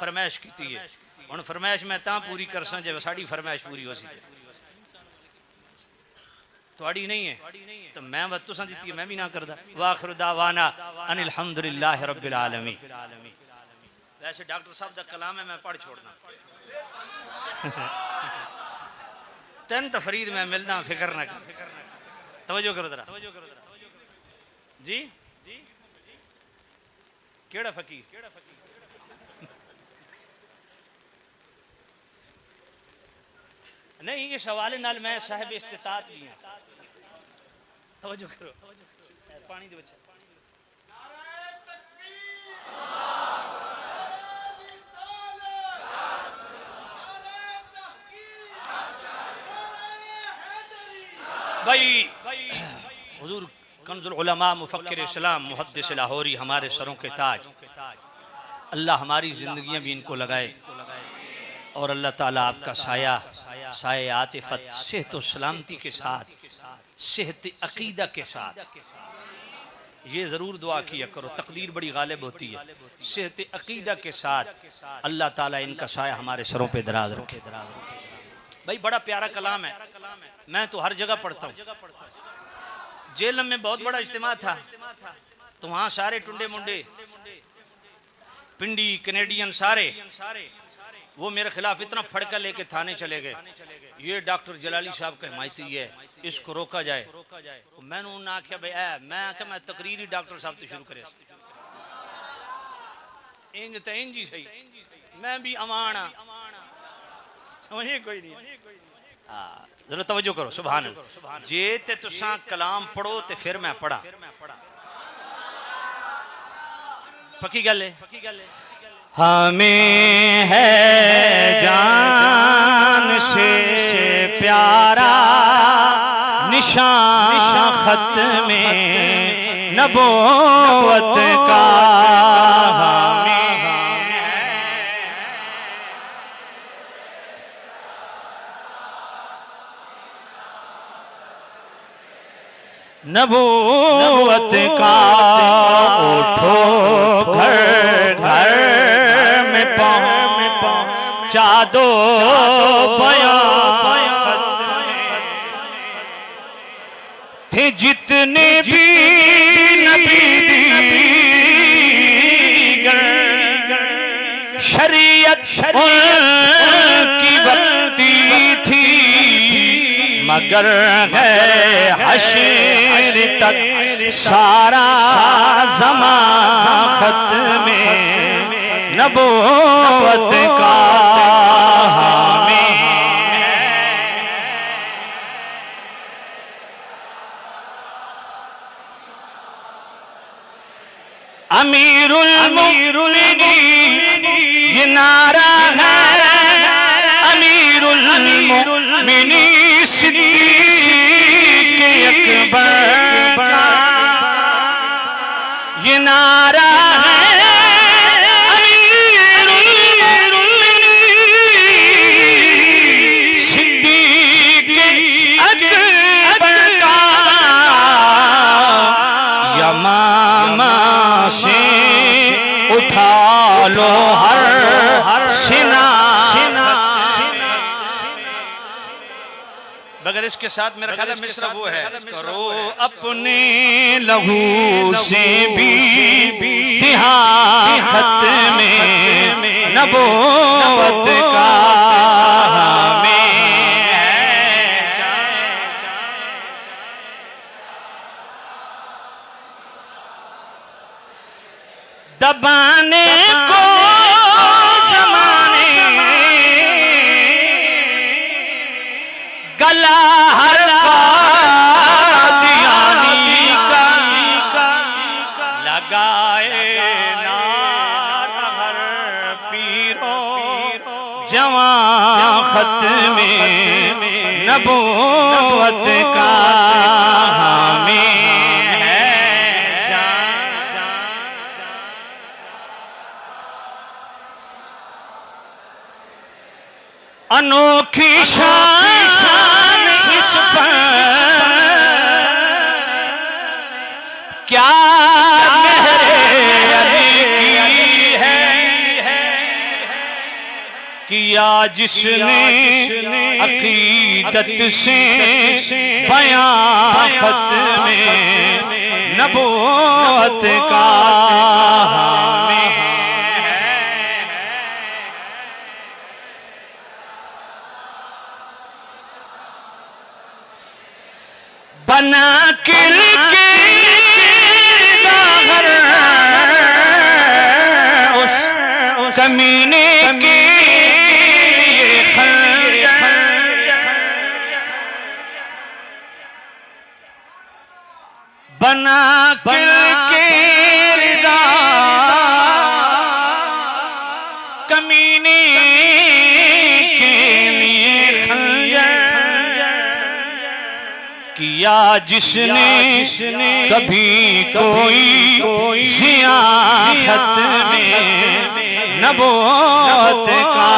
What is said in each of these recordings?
फरमाइश की है हुण फरमाइश मैं तां पूरी कर सा जब साड़ी फरमाइश पूरी हो सी तुहाड़ी नहीं है तो मैं वत तुसां दित्ती है मैं भी ना करदा वाखिर दावाना अनिल हम्दुलिल्लाहि रब्बिल आलमीन। वैसे डॉक्टर साहब का कलाम है मैं पढ़ छोड़ना तेन तफरीद मैं मिलना फिक्र ना कर तवज्जो करो जरा जी केड़ा फकीर नहीं इस हवाले नाल मैं साहिब इस्तितात भी हां तवज्जो करो पानी दे बच्चा भाई हुजूर कंजुल उलमा मुफक्किर इस्लाम मुहद्दिस लाहौरी हमारे सरों के ताज अल्लाह हमारी जिंदगियां भी इनको लगाए और अल्लाह ताला आपका साया साए आतिफत सेहत और सलामती के साथ सेहत अकीदा के साथ ये ज़रूर दुआ किया करो तकदीर बड़ी गालिब होती है सेहत अकीदा के साथ अल्लाह ताला इनका साया हमारे सरों पे दराज रखे। भाई बड़ा प्यारा कलाम है मैं तो हर जगह पढ़ता हूँ। जेलम में बहुत बड़ा इज्तिमा था तो वहाँ सारे टुंडे मुंडे पिंडी कनेडियन सारे वो मेरे खिलाफ इतना फड़का लेके थाने चले गए ये डॉक्टर जलाली साहब का हिमायती है इसको रोका जाए। मैंने उन्हें आख्या भाई मैं आख्या मैं तकरीर ही डॉक्टर साहब तो शुरू करे इंज तो इंज ही सही मैं भी अमाना समझे कोई नहीं जरा तवज्जो करो सुभान अल्लाह जे ते तुसां कलाम पढ़ो ते फिर मैं पढ़ा पक्की गल है हमें है जान से प्यारा निशान खत में नबूवत का नबूवत का उठो घर घर में पहुंचा दो बयान थे जितने भी नबी दीगर शरीयत उनकी बनती थी मगर है हश्र तक सारा ज़मां खत में नबूवत का हामी अमीरुल मुमिनीन ये नारा है अमीरुल मुमिनीन सिद्दीक़ अकबर का ये नारा है अमीरुल मुमिनीन सिद्दीक़ अकबर का यमामा से उठा लो हर सिना मगर इसके साथ मेरा ख्याल है मिसरा वो है करो अपने लहू से भी खत में नबूवत का हमें दबाने को ज़माने गला हर कादियानी का लगाए नार हर पीरो जवां खत में नबूवत का हमें अनोखी शान इस पर क्या मेरे अली की है किया जिसने अकीदत से बयां खत में नबूवत का बना किल के ज़ाहर उस कमीने के लिए बना किल के रिज़ा कमीने के लिए किया जिसने कभी कोई ज़ियाफ़त में नबूवत का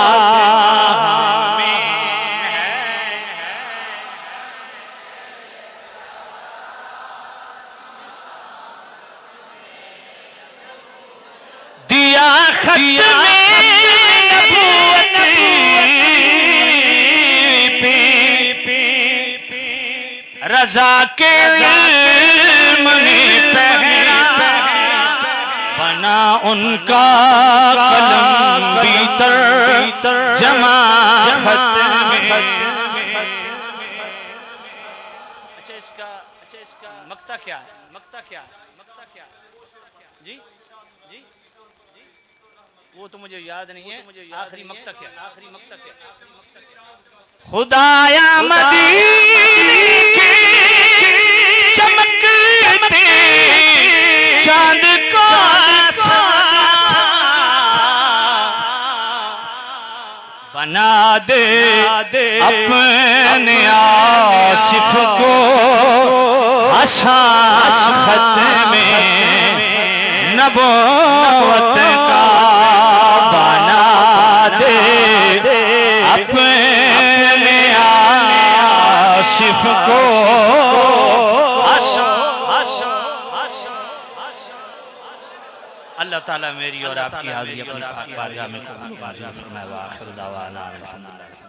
दिया खत में नबूवत रज़ा के इल्म ने पहरा बना उनका कलम भीतर जमा खत में। अच्छा इसका मक्ता क्या है? मक्ता क्या जी जी वो तो मुझे याद नहीं है। आखिरी मक्ता क्या? खुदाया मदीने के चमकते चांद को बना दे अपने आसिफ को आसास खत में नबूवत का बना दे अपने आसिफ को अल्लाह ताला मेरी और आपकी हाज़िरी अपनी पाक बारगाह में कबूल फरमाए। व आखिर दावाना अल्हम्दुलिल्लाह।